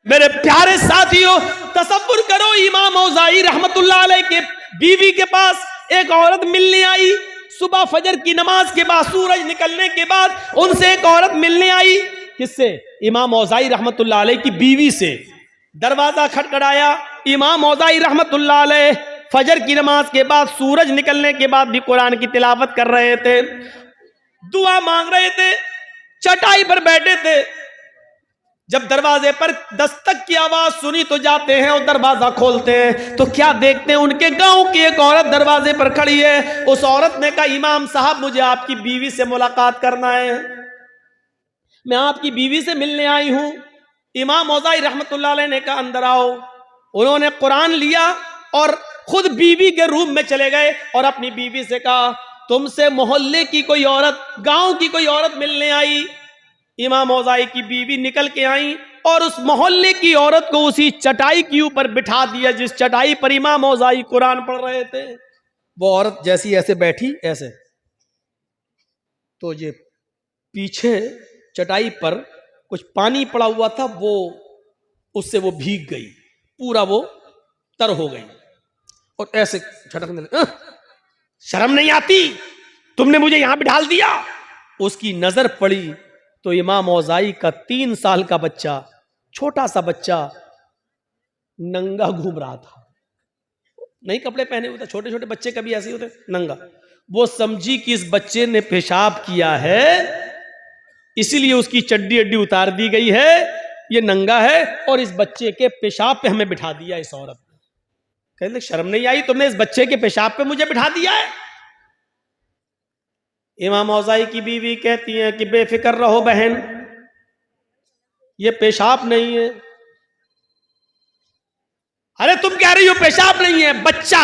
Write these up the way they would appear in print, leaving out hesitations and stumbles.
मेरे प्यारे साथियों, तसव्वुर करो, इमाम औज़ाई रहमतुल्लाह अलैह के बीवी के पास एक औरत मिलने आई। सुबह फजर की नमाज के बाद, सूरज निकलने के बाद उनसे एक औरत मिलने आई। किससे? इमाम औज़ाई रहमतुल्लाह अलैह की बीवी से। दरवाजा खटखटाया। इमाम औज़ाई रहमतुल्लाह अलैह फजर की नमाज के बाद, सूरज निकलने के बाद भी कुरान की तिलावत कर रहे थे, दुआ मांग रहे थे, चटाई पर बैठे थे। जब दरवाजे पर दस्तक की आवाज सुनी तो जाते हैं और दरवाजा खोलते हैं तो क्या देखते हैं, उनके गांव की एक औरत दरवाजे पर खड़ी है। उस औरत ने कहा, इमाम साहब मुझे आपकी बीवी से मुलाकात करना है, मैं आपकी बीवी से मिलने आई हूं। इमाम औज़ाई रहमतुल्लाह अलैह ने कहा, अंदर आओ। उन्होंने कुरान लिया और खुद बीवी के रूम में चले गए और अपनी बीवी से कहा, तुमसे मोहल्ले की कोई औरत, गांव की कोई औरत मिलने आई। इमाम औज़ाई की बीवी निकल के आई और उस मोहल्ले की औरत को उसी चटाई के ऊपर बिठा दिया जिस चटाई पर इमाम औज़ाई कुरान पढ़ रहे थे। वो औरत जैसी ऐसे बैठी, ऐसे, तो ये पीछे चटाई पर कुछ पानी पड़ा हुआ था, वो उससे वो भीग गई, पूरा वो तर हो गई और ऐसे झटकने लगी, शर्म नहीं आती, तुमने मुझे यहां बिठा दिया। उसकी नजर पड़ी तो इमाम औज़ाई का 3 साल का बच्चा, छोटा सा बच्चा, नंगा घूम रहा था। नए कपड़े पहने हुए थे, छोटे छोटे बच्चे कभी ऐसे होते, नंगा। वो समझी कि इस बच्चे ने पेशाब किया है, इसीलिए उसकी चड्डी अड्डी उतार दी गई है, ये नंगा है और इस बच्चे के पेशाब पे हमें बिठा दिया इस औरत ने। कहने शर्म नहीं आई, तुमने इस बच्चे के पेशाब पे मुझे बिठा दिया है। इमाम औज़ाई की बीवी कहती है कि बेफिक्र रहो बहन, ये पेशाब नहीं है। अरे तुम कह रही हो पेशाब नहीं है, बच्चा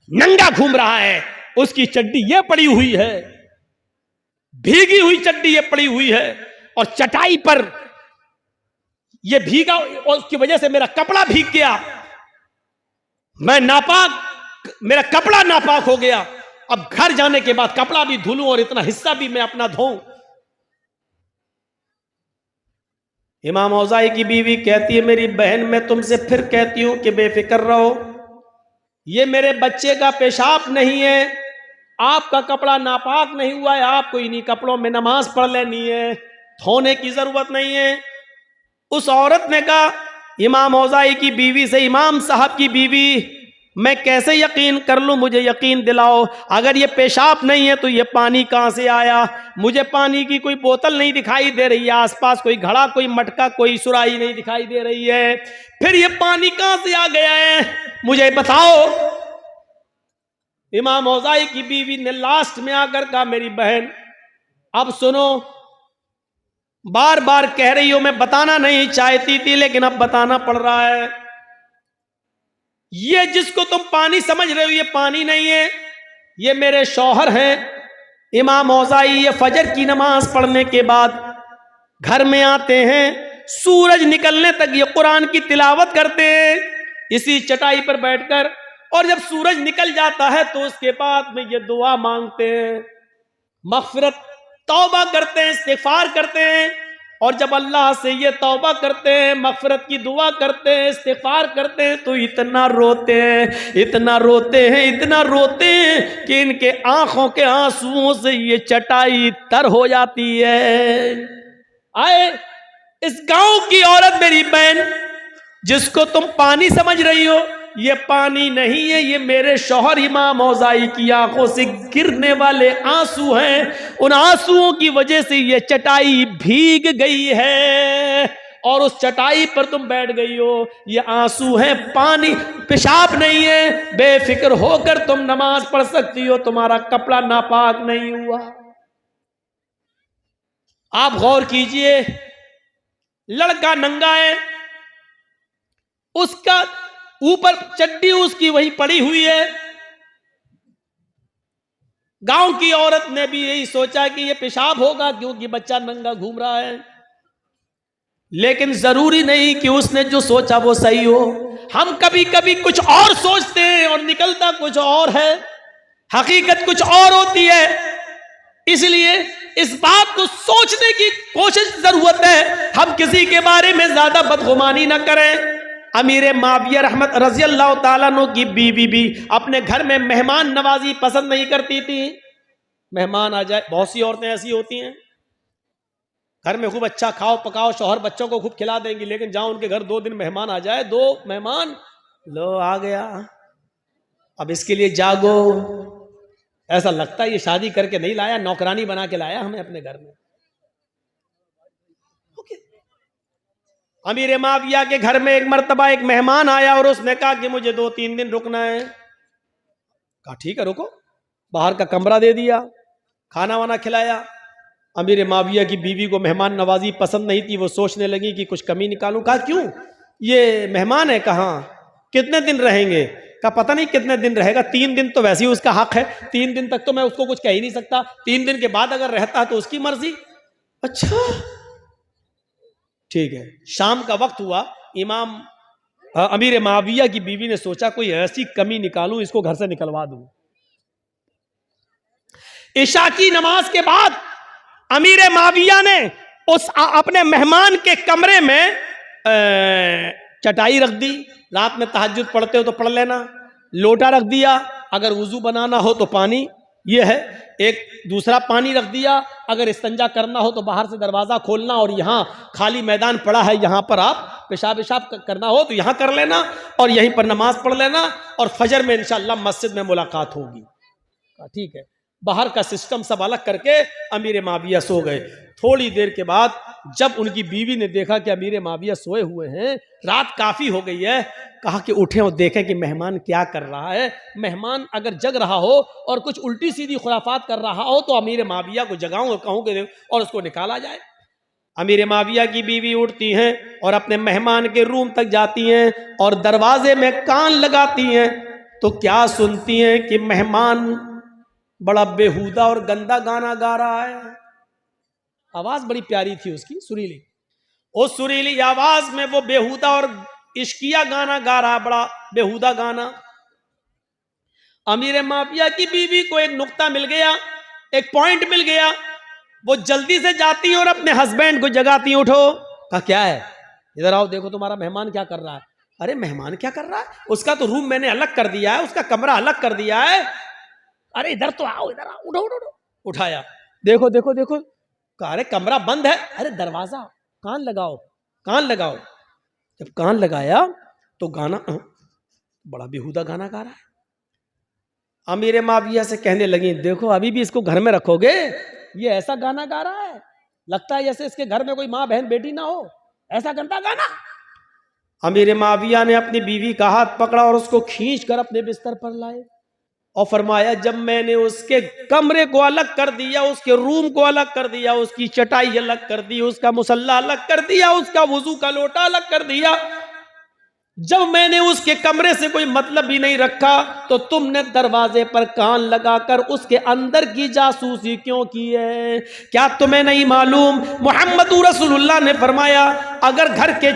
नंगा घूम रहा है, उसकी चड्डी ये पड़ी हुई है, भीगी हुई चड्डी ये पड़ी हुई है और चटाई पर ये भीगा और उसकी वजह से मेरा कपड़ा भीग गया, मैं नापाक, मेरा कपड़ा नापाक हो गया। अब घर जाने के बाद कपड़ा भी धुलूं और इतना हिस्सा भी मैं अपना धोऊं। इमाम औज़ाई की बीवी कहती है, मेरी बहन मैं तुमसे फिर कहती हूं कि बेफिक्र रहो, ये मेरे बच्चे का पेशाब नहीं है, आपका कपड़ा नापाक नहीं हुआ है, आपको इन्हीं कपड़ों में नमाज पढ़ लेनी है, धोने की जरूरत नहीं है। उस औरत ने कहा इमाम औज़ाई की बीवी से, इमाम साहब की बीवी, मैं कैसे यकीन कर लूं, मुझे यकीन दिलाओ, अगर ये पेशाब नहीं है तो ये पानी कहां से आया? मुझे पानी की कोई बोतल नहीं दिखाई दे रही है, आसपास कोई घड़ा, कोई मटका, कोई सुराही नहीं दिखाई दे रही है, फिर ये पानी कहां से आ गया है, मुझे बताओ। इमाम औज़ाई की बीवी ने लास्ट में आकर कहा, मेरी बहन अब सुनो, बार बार कह रही हो, मैं बताना नहीं चाहती थी लेकिन अब बताना पड़ रहा है, ये जिसको तुम पानी समझ रहे हो ये पानी नहीं है, ये मेरे शौहर हैं। इमाम औज़ाई ये फजर की नमाज पढ़ने के बाद घर में आते हैं, सूरज निकलने तक ये कुरान की तिलावत करते हैं इसी चटाई पर बैठकर, और जब सूरज निकल जाता है तो उसके बाद में ये दुआ मांगते हैं, मग़फ़िरत, तौबा करते हैं, इस्तिग़फ़ार करते हैं। और जब अल्लाह से ये तौबा करते हैं, मग़फ़िरत की दुआ करते हैं, इस्तिग़फ़ार करते हैं तो इतना रोते हैं, इतना रोते हैं, इतना रोते हैं कि इनके आंखों के आंसुओं से ये चटाई तर हो जाती है। आए इस गांव की औरत, मेरी बहन, जिसको तुम पानी समझ रही हो, ये पानी नहीं है, ये मेरे शौहर इमाम औज़ाई की आंखों से गिरने वाले आंसू हैं, उन आंसुओं की वजह से ये चटाई भीग गई है और उस चटाई पर तुम बैठ गई हो, ये आंसू हैं, पानी, पेशाब नहीं है, बेफिक्र होकर तुम नमाज पढ़ सकती हो, तुम्हारा कपड़ा नापाक नहीं हुआ। आप गौर कीजिए, लड़का नंगा है, उसका ऊपर चड्डी उसकी वही पड़ी हुई है। गांव की औरत ने भी यही सोचा कि ये पेशाब होगा क्योंकि बच्चा नंगा घूम रहा है, लेकिन जरूरी नहीं कि उसने जो सोचा वो सही हो। हम कभी कभी कुछ और सोचते हैं और निकलता कुछ और है, हकीकत कुछ और होती है। इसलिए इस बात को सोचने की कोशिश जरूरत है, हम किसी के बारे में ज्यादा बदगुमानी ना करें। अमीर माविया रहमत रजी अल्लाह ताला अन्हु की बीवी भी अपने घर में मेहमान नवाजी पसंद नहीं करती थी। मेहमान आ जाए, बहुत सी औरतें ऐसी होती हैं घर में खूब अच्छा खाओ पकाओ, शौहर बच्चों को खूब खिला देंगी, लेकिन जहां उनके घर 2 दिन मेहमान आ जाए, 2 मेहमान लो आ गया, अब इसके लिए जागो, ऐसा लगता है ये शादी करके नहीं लाया, नौकरानी बना के लाया हमें अपने घर में। अमीर माविया के घर में एक मर्तबा एक मेहमान आया और उसने कहा कि मुझे 2-3 दिन रुकना है। कहा ठीक है रुको, बाहर का कमरा दे दिया, खाना वाना खिलाया। अमीर माविया की बीवी को मेहमान नवाजी पसंद नहीं थी, वो सोचने लगी कि कुछ कमी निकालूं। कहा क्यों, ये मेहमान है, कहाँ कितने दिन रहेंगे? कहा पता नहीं कितने दिन रहेगा, 3 दिन तो वैसे ही उसका हक है, 3 दिन तक तो मैं उसको कुछ कह ही नहीं सकता, 3 दिन के बाद अगर रहता है तो उसकी मर्जी। अच्छा ठीक है। शाम का वक्त हुआ, इमाम अमीर माविया की बीवी ने सोचा कोई ऐसी कमी निकालूं, इसको घर से निकलवा दूं। इशा की नमाज के बाद अमीर माविया ने उस अपने मेहमान के कमरे में चटाई रख दी, रात में तहज्जुद पढ़ते हो तो पढ़ लेना, लोटा रख दिया, अगर वुजू बनाना हो तो पानी ये है, एक दूसरा पानी रख दिया, अगर इस्तिंजा करना हो तो बाहर से दरवाजा खोलना और यहाँ खाली मैदान पड़ा है, यहाँ पर आप पेशाब पेशाब करना हो तो यहाँ कर लेना और यहीं पर नमाज पढ़ लेना और फजर में इंशाअल्लाह मस्जिद में मुलाकात होगी। ठीक है। बाहर का सिस्टम सब अलग करके अमीर माविया सो गए। थोड़ी देर के बाद जब उनकी बीवी ने देखा कि अमीर माविया सोए हुए हैं, रात काफी हो गई है, कहा कि उठें और देखें कि मेहमान क्या कर रहा है। मेहमान अगर जग रहा हो और कुछ उल्टी सीधी खुराफात कर रहा हो तो अमीर माविया को जगाऊं और कहूं कि और उसको निकाला जाए। अमीर माविया की बीवी उठती हैं और अपने मेहमान के रूम तक जाती हैं और दरवाजे में कान लगाती हैं तो क्या सुनती हैं कि मेहमान बड़ा बेहुदा और गंदा गाना गा रहा है। आवाज बड़ी प्यारी थी उसकी, सुरीली। उस सुरीली आवाज में वो बेहुदा और इश्किया गाना गा रहा, बड़ा बेहुदा गाना। अमीर माविया की बीवी को एक नुक्ता मिल गया, एक पॉइंट मिल गया। वो जल्दी से जाती और अपने हस्बैंड को जगाती, उठो। कहा क्या है, इधर आओ, देखो तुम्हारा मेहमान क्या कर रहा है। अरे मेहमान क्या कर रहा है, उसका तो रूम मैंने अलग कर दिया है, उसका कमरा अलग कर दिया है। अरे इधर तो आओ, इधर आओ, उठो उठो उठो। उठाया, देखो देखो देखो, अरे कमरा बंद है, अरे दरवाजा, कान लगाओ कान लगाओ। जब कान लगाया तो गाना बड़ा बेहुदा गाना गा रहा है। अमीर माविया से कहने लगी, देखो अभी भी इसको घर में रखोगे, ये ऐसा गाना गा रहा है, लगता है जैसे इसके घर में कोई माँ बहन बेटी ना हो, ऐसा गंदा गाना। अमीर माविया ने अपनी बीवी का हाथ पकड़ा और उसको खींच कर अपने बिस्तर पर लाए और फरमाया, जब मैंने उसके कमरे को अलग कर दिया, उसके रूम को अलग कर दिया, उसकी चटाई अलग कर दी, उसका मुसल्ला अलग कर दिया, उसका वुजू का लोटा अलग कर दिया, जब मैंने उसके कमरे से कोई मतलब भी नहीं रखा, तो तुमने दरवाजे पर कान लगाकर उसके अंदर की जासूसी क्यों की है? क्या तुम्हें नहीं मालूम मोहम्मद रसूलुल्लाह ने फरमाया, अगर घर के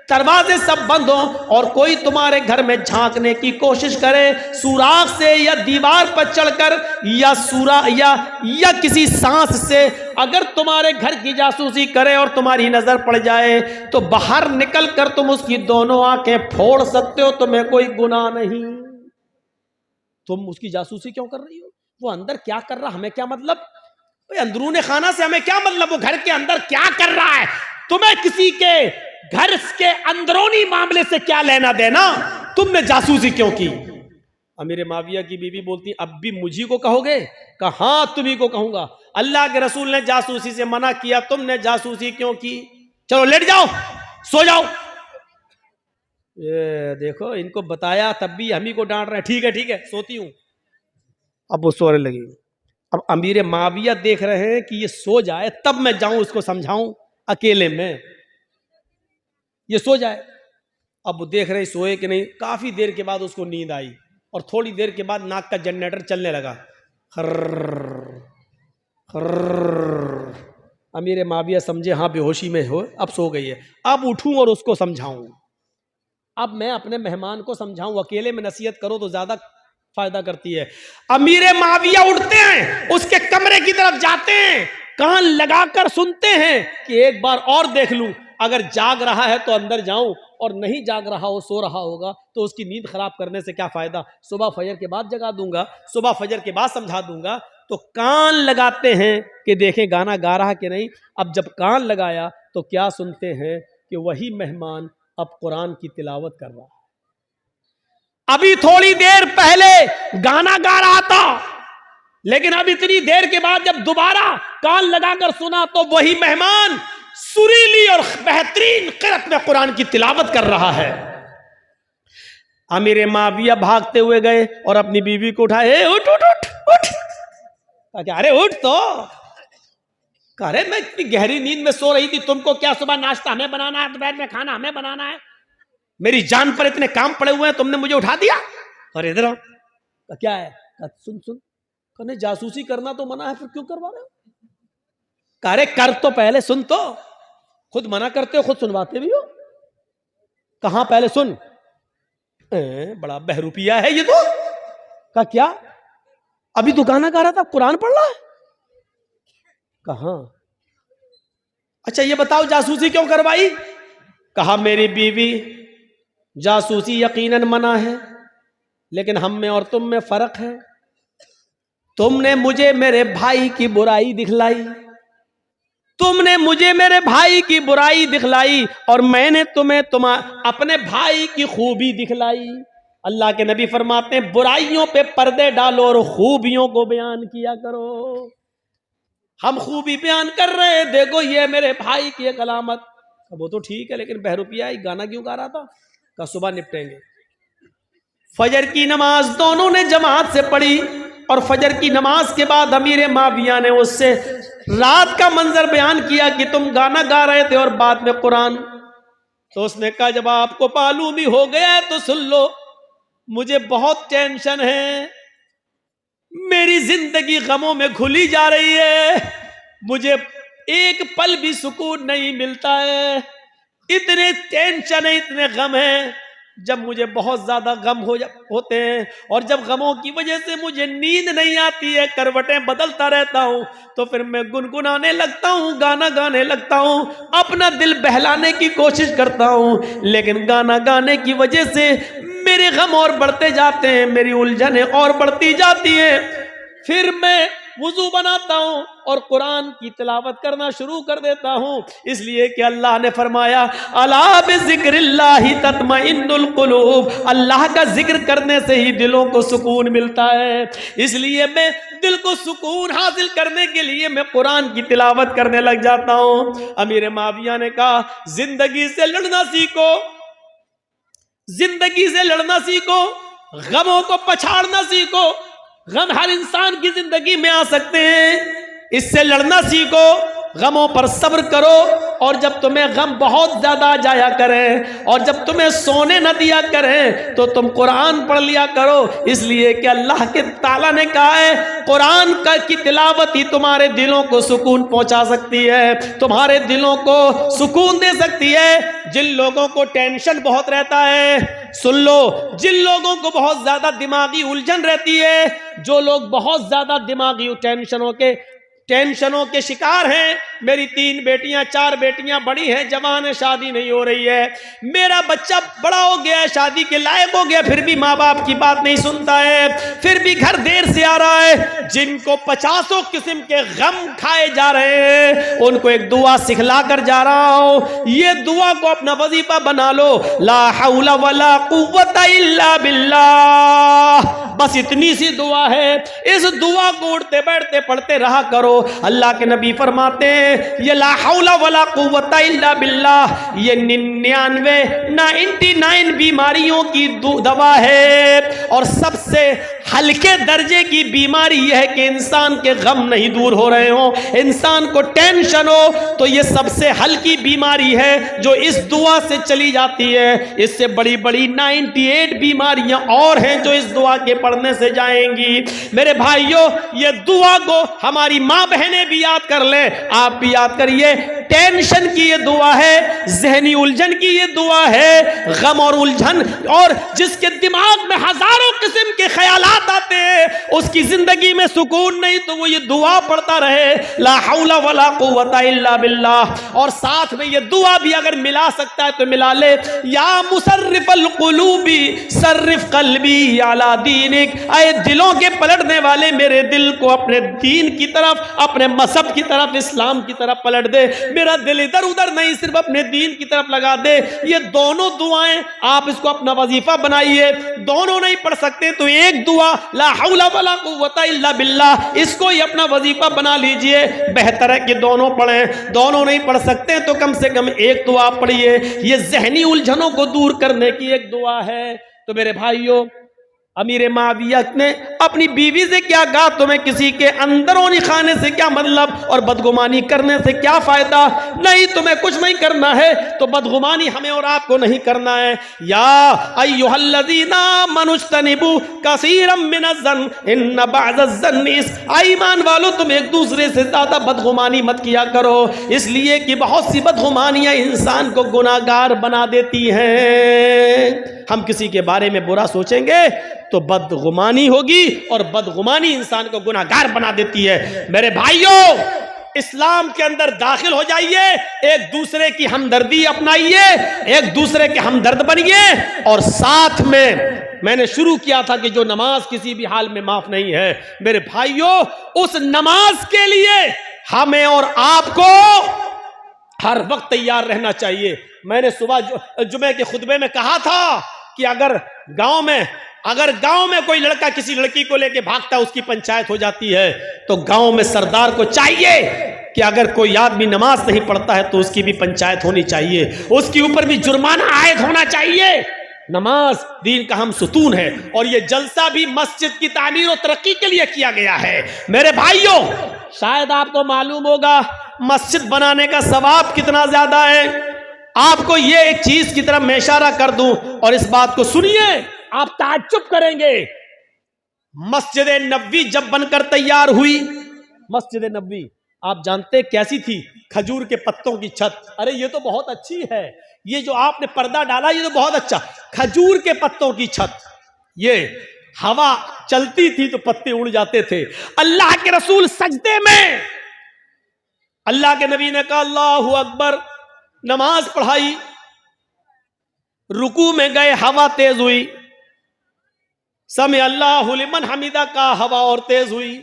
दरवाजे सब बंद हो और कोई तुम्हारे घर में झांकने की कोशिश करे, सुराख से या दीवार पर चढ़कर या किसी सांस से अगर तुम्हारे घर की जासूसी करे और तुम्हारी नजर पड़ जाए तो बाहर निकल कर तुम उसकी दोनों आंखें फोड़ सकते हो, तुम्हें कोई गुनाह नहीं। तुम उसकी जासूसी क्यों कर रही हो? वो अंदर क्या कर रहा, हमें क्या मतलब? अंदरूने खाना से हमें क्या मतलब? वो घर के अंदर क्या कर रहा है, तुम्हें किसी के घर के अंदरूनी मामले से क्या लेना देना? तुमने जासूसी क्यों की? अमीर माविया की बीवी बोलती, अब भी मुझी को कहोगे? कहा हाँ तुम्ही को कहूंगा, अल्लाह के रसूल ने जासूसी से मना किया, तुमने जासूसी क्यों की? चलो लेट जाओ, सो जाओ। ये देखो, इनको बताया तब भी हम ही को डांट रहे हैं। ठीक है सोती हूं। अब वो सोने लगी। अब अमीर माविया देख रहे हैं कि ये सो जाए तब मैं जाऊं उसको समझाऊं, अकेले में ये सो जाए। अब वो देख रहे सोए कि नहीं। काफी देर के बाद उसको नींद आई और थोड़ी देर के बाद नाक का जनरेटर चलने लगा, खर्र खर्र। अमीर माविया समझे हाँ बेहोशी में हो, अब सो गई है। अब उठूं और उसको समझाऊं, अब मैं अपने मेहमान को समझाऊं। अकेले में नसीहत करो तो ज्यादा फायदा करती है। अमीर माविया उठते हैं, उसके कमरे की तरफ जाते हैं कान लगाकर सुनते हैं कि एक बार और देख लूं, अगर जाग रहा है तो अंदर जाऊं, और नहीं जाग रहा हो, सो रहा होगा, तो उसकी नींद खराब करने से क्या फायदा। सुबह फजर के बाद जगा दूंगा, सुबह फजर के बाद समझा दूंगा। तो कान लगाते हैं कि देखें गाना गा रहा कि नहीं। अब जब कान लगाया तो क्या सुनते हैं कि वही मेहमान अब कुरान की तिलावत कर रहा है। अभी थोड़ी देर पहले गाना गा रहा था, लेकिन अब इतनी देर के बाद जब दोबारा कान लगाकर सुना तो वही मेहमान सुरीली और बेहतरीन क़िरात में कुरान की तिलावत कर रहा है। अमीर माविया भागते हुए गए और अपनी बीवी को उठाए, उठ उठ उठ उठ। क्या, अरे उठ तो। अरे मैं इतनी गहरी नींद में सो रही थी, तुमको क्या सुबह नाश्ता हमें बनाना है, दोपहर में खाना हमें बनाना है, मेरी जान पर इतने काम पड़े हुए हैं, तुमने मुझे उठा दिया। और इधर क्या है, सुन सुन, कहने जासूसी करना तो मना है, फिर क्यों करवा रहे हो। अरे कर तो पहले, सुन तो, खुद मना करते हो खुद सुनवाते भी हो। कहां पहले सुन। बड़ा बहरूपिया है ये तो। का क्या, अभी तो गाना गा रहा था, कुरान पढ़ रहा है। कहां, अच्छा ये बताओ जासूसी क्यों करवाई। कहा मेरी बीवी, जासूसी यकीनन मना है, लेकिन हम में और तुम में फर्क है। तुमने मुझे मेरे भाई की बुराई दिखलाई, तुमने मुझे मेरे भाई की बुराई दिखलाई, और मैंने तुम्हें अपने भाई की खूबी दिखलाई। अल्लाह के नबी फरमाते हैं बुराइयों पे पर्दे डालो और खूबियों को बयान किया करो। हम खूबी बयान कर रहे हैं, देखो ये मेरे भाई की एक अलामत। वो तो ठीक है, लेकिन बहरूपिया गाना क्यों गा रहा था। का सुबह निपटेंगे। फजर की नमाज दोनों ने जमात से पढ़ी, और फजर की नमाज के बाद अमीर माविया ने उससे रात का मंजर बयान किया कि तुम गाना गा रहे थे और बाद में कुरान। तो उसने कहा जब आपको मालूम ही हो गया है तो सुन लो, मुझे बहुत टेंशन है, मेरी जिंदगी गमों में घुली जा रही है, मुझे एक पल भी सुकून नहीं मिलता है, इतने टेंशन है, इतने गम है। जब मुझे बहुत ज्यादा गम होते हैं और जब गमों की वजह से मुझे नींद नहीं आती है, करवटें बदलता रहता हूं, तो फिर मैं गुनगुनाने लगता हूं, गाना गाने लगता हूं, अपना दिल बहलाने की कोशिश करता हूं, लेकिन गाना गाने की वजह से मेरे गम और बढ़ते जाते हैं, मेरी उलझनें और बढ़ती जाती हैं। फिर मैं वुजू बनाता हूं और कुरान की तिलावत करना शुरू कर देता हूं, इसलिए कि अल्लाह ने फरमाया अला बिज़िक्रिल्लाहि तत्मइन्नुल कुलूब, अल्लाह का जिक्र करने से ही दिलों को सुकून मिलता है। इसलिए मैं दिल को सुकून हासिल करने के लिए मैं कुरान की तिलावत करने लग जाता हूं। अमीर माविया ने कहा जिंदगी से लड़ना सीखो, जिंदगी से लड़ना सीखो, गमों को पछाड़ना सीखो। गम हर इंसान की जिंदगी में आ सकते हैं, इससे लड़ना सीखो, गमों पर सब्र करो, और जब तुम्हें गम बहुत ज्यादा आ जाया करें और जब तुम्हें सोने न दिया करें तो तुम कुरान पढ़ लिया करो। इसलिए कि अल्लाह के ताला ने कहा है कुरान की तिलावत ही तुम्हारे दिलों को सुकून पहुंचा सकती है, तुम्हारे दिलों को सुकून दे सकती है। जिन लोगों को टेंशन बहुत रहता है, सुन लो, जिन लोगों को बहुत ज्यादा दिमागी उलझन रहती है, जो लोग बहुत ज्यादा दिमागी टेंशनों के शिकार हैं, मेरी 3 बेटियां 4 बेटियां बड़ी हैं, जवान है, शादी नहीं हो रही है, मेरा बच्चा बड़ा हो गया है, शादी के लायक हो गया, फिर भी माँ बाप की बात नहीं सुनता है, फिर भी घर देर से आ रहा है, जिनको 50 किस्म के गम खाए जा रहे हैं, उनको एक दुआ सिखला कर जा रहा हूं। ये दुआ को अपना वजीफा बना लो, ला हौला वला कुव्वता इल्ला बिल्लाह। बस इतनी सी दुआ है, इस दुआ को उठते बैठते पढ़ते रहा करो। अल्लाह के नबी फरमाते हैं ये ला हौला वला कुव्वता इल्ला बिल्लाह, ये 99 बीमारियों की दवा है, और सबसे हल्के दर्जे की बीमारी यह है कि इंसान के गम नहीं दूर हो रहे हो, इंसान को टेंशन हो, तो ये सबसे हल्की बीमारी है जो इस दुआ से चली जाती है। इससे बड़ी बड़ी 98 बीमारियां और हैं जो इस दुआ के पढ़ने से जाएंगी। मेरे भाइयों, ये दुआ को हमारी माँ बहनें भी याद कर लें, आप भी याद करिए। टेंशन की ये दुआ है, जहनी उलझन की ये दुआ है, गम और उलझन, और जिसके दिमाग में हजारों किस्म के ख्यालात आते हैं, उसकी जिंदगी में सुकून नहीं, तो वो ये दुआ पढ़ता रहे, ला हौला वला कुव्वता इल्ला बिल्लाह। और साथ में ये दुआ भी अगर मिला सकता है तो मिला ले, या मुसर्रिफल कुलूबी सर्रिफ कल्बी अला दीनिक, ऐ दिलों के पलटने वाले मेरे दिल को अपने दीन की तरफ, अपने मजहब की तरफ, इस्लाम की तरफ पलट दे, मेरा दिल इधर उधर नहीं, सिर्फ अपने दीन की तरफ लगा दे। ये दोनों दुआएं आप इसको अपना वजीफा बनाइए। दोनों नहीं पढ़ सकते तो एक दुआ ला हौला वला कुव्वता इल्ला बिल्लाह, इसको ही अपना वजीफा बना लीजिए। बेहतर है कि दोनों पढ़ें। दोनों नहीं पढ़ सकते तो कम से कम एक दुआ पढ़िए। ये जहनी उलझनों को दूर करने की एक दुआ है। तो मेरे भाइयों, अमीर माविया ने अपनी बीवी से क्या कहा, तुम्हें किसी के अंदरूनी खाने से क्या मतलब और बदगुमानी करने से क्या फायदा? नहीं, तुम्हें कुछ नहीं करना है तो बदगुमानी हमें और आपको नहीं करना है। या अय्युहल्लज़ीना मनुज्तनिबू कसीरम मिनज़्ज़न इन्न बअज़-ज़न्नि, ईमान वालों तुम एक दूसरे से ज्यादा बदगुमानी मत किया करो, इसलिए कि बहुत सी बदगुमानियां इंसान को गुनाहगार बना देती हैं। हम किसी के बारे में बुरा सोचेंगे तो बदगुमानी होगी, और बदगुमानी इंसान को गुनाहगार बना देती है। मेरे भाइयों, इस्लाम के अंदर दाखिल हो जाइए, एक दूसरे की हमदर्दी अपनाइए, एक दूसरे के हमदर्द बनिए। और साथ में मैंने शुरू किया था कि जो नमाज किसी भी हाल में माफ नहीं है, मेरे भाइयों, उस नमाज के लिए हमें और आपको हर वक्त तैयार रहना चाहिए। मैंने सुबह जुमे के खुतबे में कहा था कि अगर गांव में कोई लड़का किसी लड़की को लेके भागता है, उसकी पंचायत हो जाती है, तो गांव में सरदार को चाहिए कि अगर कोई आदमी नमाज नहीं पढ़ता है तो उसकी भी पंचायत होनी चाहिए, उसके ऊपर भी जुर्माना आयद होना चाहिए। नमाज दीन का हम सुतून है, और ये जलसा भी मस्जिद की तामीर और तरक्की के लिए किया गया है। मेरे भाइयों, शायद आपको मालूम होगा मस्जिद बनाने का सवाब कितना ज्यादा है। आपको ये एक चीज की तरफ मैं इशारा कर दूं, और इस बात को सुनिए, आप ताज्जुब करेंगे। मस्जिद नबवी जब बनकर तैयार हुई, मस्जिद नबवी आप जानते कैसी थी? खजूर के पत्तों की छत। अरे ये तो बहुत अच्छी है, ये जो आपने पर्दा डाला ये तो बहुत अच्छा। खजूर के पत्तों की छत, ये हवा चलती थी तो पत्ते उड़ जाते थे। अल्लाह के रसूल सजदे में, अल्लाह के नबी ने कहा अल्लाहु अकबर, नमाज पढ़ाई, रुकू में गए, हवा तेज हुई, समी अल्लाहु लिमन हमीदा का हवा और तेज हुई।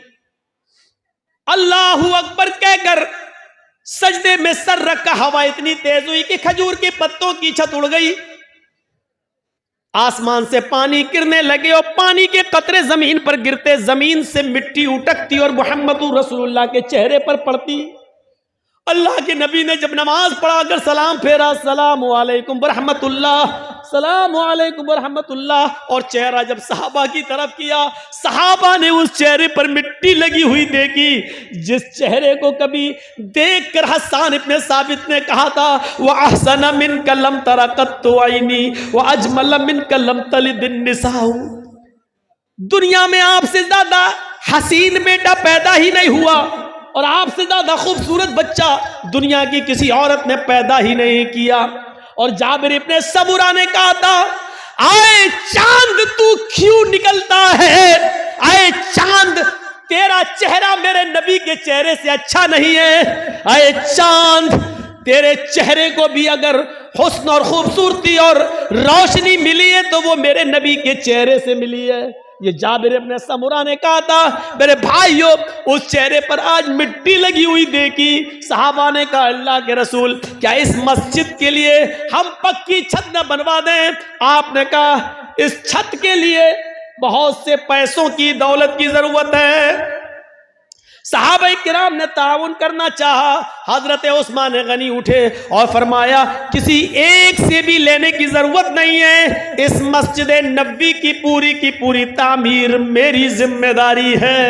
अल्लाहु अकबर कहकर सजदे में सर रखा, हवा इतनी तेज हुई कि खजूर के पत्तों की छत उड़ गई। आसमान से पानी गिरने लगे, और पानी के कतरे जमीन पर गिरते जमीन से मिट्टी उटकती और मुहम्मदुर रसूलुल्लाह के चेहरे पर पड़ती। अल्लाह के नबी ने जब नमाज पढ़ाकर सलाम फेरा, सलाम अलैकुम बरहमतुल्लाह, सलाम अलैकुम बरहमतुल्लाह, और चेहरा जब सहाबा की तरफ किया, सहाबा ने उस चेहरे पर मिट्टी लगी हुई देखी, जिस चेहरे को कभी देखकर हसन इब्न साबित ने कहा था व अहसन मिन कलम तरकत्तु ऐनी व अजमल मिन कलम तलिदिन निसाउ, दुनिया में आपसे ज्यादा हसीन बेटा पैदा ही नहीं हुआ, और आपसे ज्यादा खूबसूरत बच्चा दुनिया की किसी औरत ने पैदा ही नहीं किया। और जाबिर इब्ने सबुरा ने कहा था, आए चांद तू क्यों निकलता है, आए चांद तेरा चेहरा मेरे नबी के चेहरे से अच्छा नहीं है, आए चांद तेरे चेहरे को भी अगर हुस्न और खूबसूरती और रोशनी मिली है तो वो मेरे नबी के चेहरे से मिली है। ये जाबिर इब्ने सबुरा ने कहा था। मेरे भाइयों, उस चेहरे पर आज मिट्टी लगी हुई देखी। सहाबा ने कहा अल्लाह के रसूल, क्या इस मस्जिद के लिए हम पक्की छत न बनवा दें? आपने कहा इस छत के लिए बहुत से पैसों की, दौलत की जरूरत है। सहाबा किराम ने ताउन करना चाहा। हजरत उस्मान गनी उठे और फरमाया किसी एक से भी लेने की जरूरत नहीं है, इस मस्जिद नबवी की पूरी तामीर मेरी जिम्मेदारी है।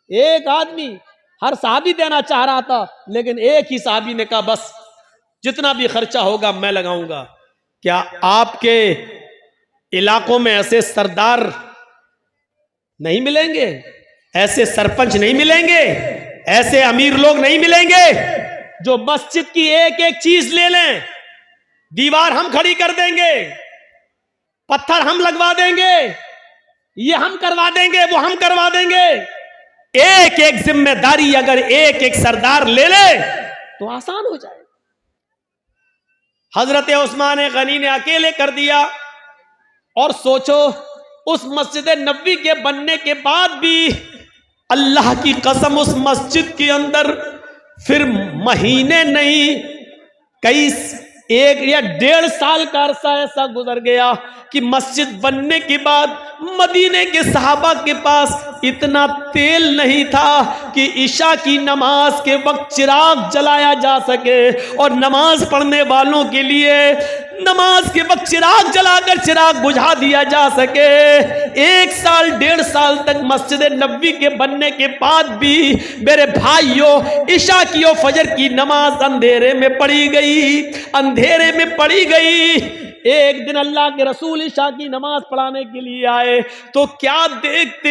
एक आदमी हर साहबी देना चाह रहा था, लेकिन एक ही साहबी ने कहा बस जितना भी खर्चा होगा मैं लगाऊंगा। क्या आपके इलाकों में ऐसे सरदार नहीं मिलेंगे, ऐसे सरपंच नहीं मिलेंगे, ऐसे अमीर लोग नहीं मिलेंगे जो मस्जिद की एक एक चीज ले लें। दीवार हम खड़ी कर देंगे, पत्थर हम लगवा देंगे, ये हम करवा देंगे, वो हम करवा देंगे। एक एक जिम्मेदारी अगर एक एक सरदार ले ले तो आसान हो जाए। हजरत उस्मान गनी ने अकेले कर दिया। और सोचो, उस मस्जिद नबवी के बनने के बाद भी अल्लाह की कसम उस मस्जिद के अंदर फिर महीने नहीं, कई 1 या 1.5 साल का अरसा ऐसा गुजर गया कि मस्जिद बनने के बाद मदीने के सहाबा के पास इतना तेल नहीं था कि ईशा की नमाज के वक्त चिराग जलाया जा सके और नमाज पढ़ने वालों के लिए नमाज के वक्त चिराग जलाकर चिराग बुझा दिया जा सके। 1 साल 1.5 साल तक मस्जिद नबवी के बनने के बाद भी मेरे भाइयों ईशा की और फजर की नमाज अंधेरे में पड़ी गई, अंधेरे में पड़ी गई। एक दिन अल्लाह के रसूल ईशा की नमाज पढ़ाने के लिए आए तो क्या देखते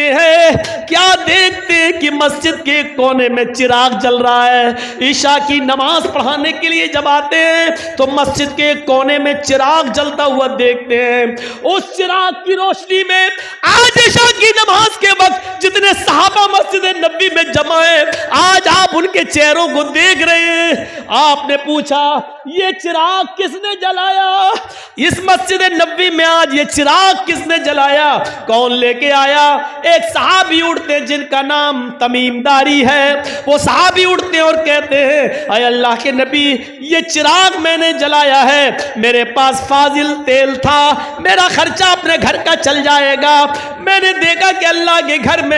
हैं कि मस्जिद के कोने में चिराग जल रहा है। ईशा की नमाज पढ़ाने के लिए जब आते हैं तो मस्जिद के कोने में चिराग जलता हुआ देखते हैं। उस चिराग की रोशनी में आज ईशा की नमाज के वक्त जितने सहाबा मस्जिद नबी में जमा है, आज आप उनके चेहरों को देख रहे हैं। आपने पूछा, ये चिराग किसने जलाया? इस मस्जिद नबवी में आज ये चिराग किसने जलाया? कौन लेके आया? एक सहाबी उठते जिनका नाम तमीम दारी है। वो सहाबी उठते और कहते हैं, अय अल्लाह के नबी, ये चिराग मैंने जलाया है, मेरे पास फाजिल तेल था, मेरा खर्चा अपने घर का चल जाएगा। मैंने देखा कि अल्लाह के घर में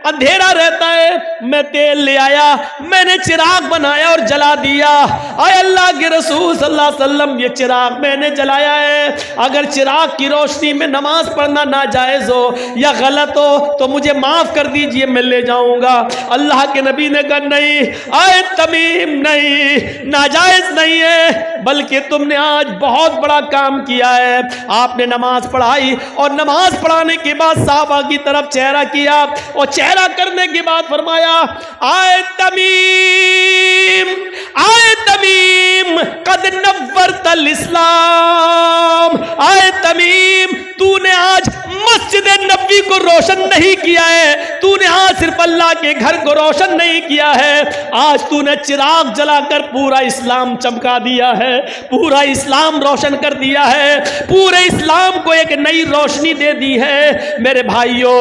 अंधेरा रहता है, मैं तेल ले आया, मैंने चिराग बनाया और जला दिया। अय अल्लाह के रसूल सल्लल्लाहु अलैहि वसल्लम, ये चिराग मैंने जलाया है। अगर चिराग की रोशनी में नमाज पढ़ना नाजायज हो या गलत हो तो मुझे माफ कर दीजिए, मैं ले जाऊंगा। अल्लाह के नबी ने कहा, नहीं आए तमीम, नहीं, नाजायज नहीं है, बल्कि तुमने आज बहुत बड़ा काम किया है। आपने नमाज पढ़ाई और नमाज पढ़ाने के बाद साहबा की तरफ चेहरा किया और चेहरा करने के बाद फरमाया, आए तमीम, आए तमीम, कद नव्वरतल इस्लाम। आए तमीम, तूने आज मस्जिद नबवी को रोशन नहीं किया है, तूने आज सिर्फ अल्लाह के घर को रोशन नहीं किया है, आज तूने चिराग जलाकर पूरा इस्लाम चमका दिया है, पूरा इस्लाम रोशन कर दिया है, पूरे इस्लाम को एक नई रोशनी दे दी है। मेरे भाइयों,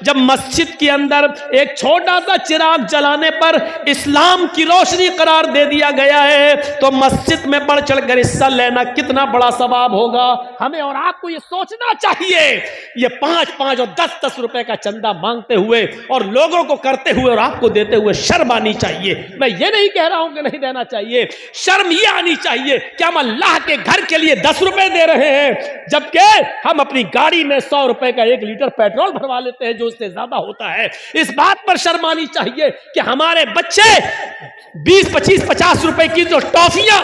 जब मस्जिद के अंदर एक छोटा सा चिराग जलाने पर इस्लाम की रोशनी करार दे दिया गया है तो मस्जिद में बढ़ चढ़कर हिस्सा लेना कितना बड़ा सवाब होगा। हमें और आपको ये सोचना चाहिए। ये 5-5 और 10-10 रुपए का चंदा मांगते हुए और लोगों को करते हुए और आपको देते हुए शर्म आनी चाहिए। मैं ये नहीं कह रहा हूं कि नहीं देना चाहिए, शर्म ये आनी चाहिए कि हम अल्लाह के घर के लिए 10 रुपए दे रहे हैं जबकि हम अपनी गाड़ी में 100 रुपए का 1 लीटर पेट्रोल भरवा लेते हैं जो उससे ज्यादा होता है। इस बात पर शर्म आनी चाहिए कि हमारे बच्चे 20, 25, 50 रुपए की जो टॉफियां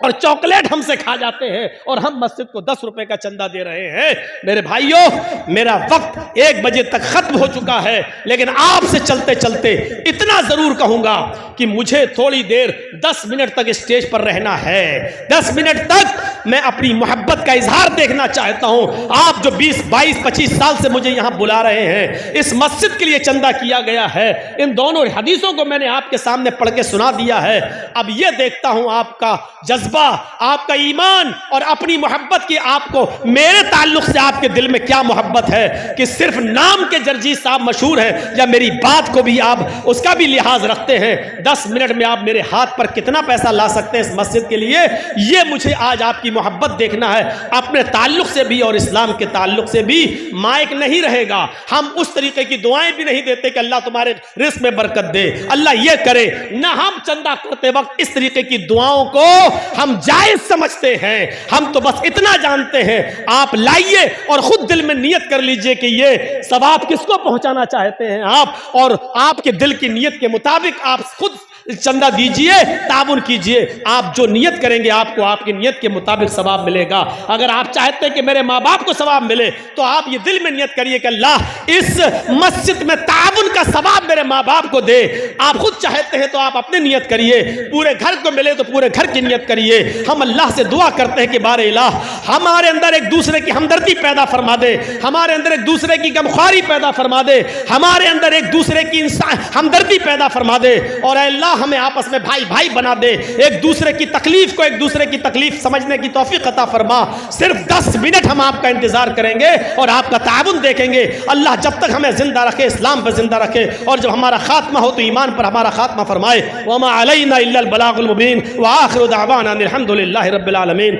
और चॉकलेट हमसे खा जाते हैं और हम मस्जिद को 10 रुपए का चंदा दे रहे हैं। मेरे भाइयों, मेरा वक्त 1 बजे तक खत्म हो चुका है, लेकिन आपसे चलते चलते इतना जरूर कहूंगा कि मुझे थोड़ी देर 10 मिनट तक स्टेज पर रहना है। 10 मिनट तक मैं अपनी मोहब्बत का इजहार देखना चाहता हूं। आप जो 20, 22, 25 साल से मुझे यहां बुला रहे हैं, इस मस्जिद के लिए चंदा किया गया है। इन दोनों हदीसों को मैंने आपके सामने पढ़ के सुना दिया है। अब यह देखता हूं आपका जज्बा, आपका ईमान और अपनी मोहब्बत की आपको मेरे ताल्लुक से आपके दिल में क्या मोहब्बत है कि सिर्फ नाम के जर्जी साहब मशहूर हैं या मेरी बात को भी आप उसका भी लिहाज रखते हैं। 10 मिनट में आप मेरे हाथ पर कितना पैसा ला सकते हैं इस मस्जिद के लिए, ये मुझे आज आपकी मोहब्बत देखना है। अपने ताल्लुक से भी और इस्लाम के ताल्लुक से भी माइक नहीं रहेगा। हम उस तरीके की दुआएं भी नहीं देते कि अल्लाह तुम्हारे रिस्क में बरकत दे, अल्लाह ये करे ना। हम चंदा करते वक्त इस तरीके की दुआओं को हम जायज समझते हैं। हम तो बस इतना जानते हैं, आप लाइए और खुद दिल में नियत कर लीजिए कि ये सवाब किसको पहुंचाना चाहते हैं आप, और आपके दिल की नियत के मुताबिक आप खुद चंदा दीजिए, ताबुन कीजिए। आप जो नियत करेंगे आपको आपकी नियत के मुताबिक सवाब मिलेगा। अगर आप चाहते हैं कि मेरे माँ बाप को सवाब मिले तो आप ये दिल में नियत करिए कि अल्लाह इस मस्जिद में ताबुन का सवाब मेरे माँ बाप को दे। आप खुद चाहते हैं तो आप अपनी नियत करिए, पूरे घर को मिले तो पूरे घर की नियत करिए। हम अल्लाह से दुआ करते हैं कि बारे इलाह हमारे अंदर एक दूसरे की हमदर्दी पैदा फरमा दे, हमारे अंदर एक दूसरे की गमख्वारी पैदा फरमा दे, हमारे अंदर एक दूसरे की इंसान हमदर्दी पैदा फरमा दे। और अल्लाह हमें आपस में भाई भाई बना दे, एक दूसरे की तकलीफ को एक दूसरे की तकलीफ समझने की तौफीक अता फरमा। सिर्फ 10 मिनट हम आपका इंतजार करेंगे और आपका ताबुन देखेंगे। अल्लाह जब तक हमें जिंदा रखे, इस्लाम पर जिंदा रखे, और जब हमारा खात्मा हो तो ईमान पर हमारा खात्मा फरमाए। वमा अलैना इल्लल बलागुल मुबीन व आखिरु दावाना अनिल हम्दुलिल्लाहि रब्बिल आलमीन।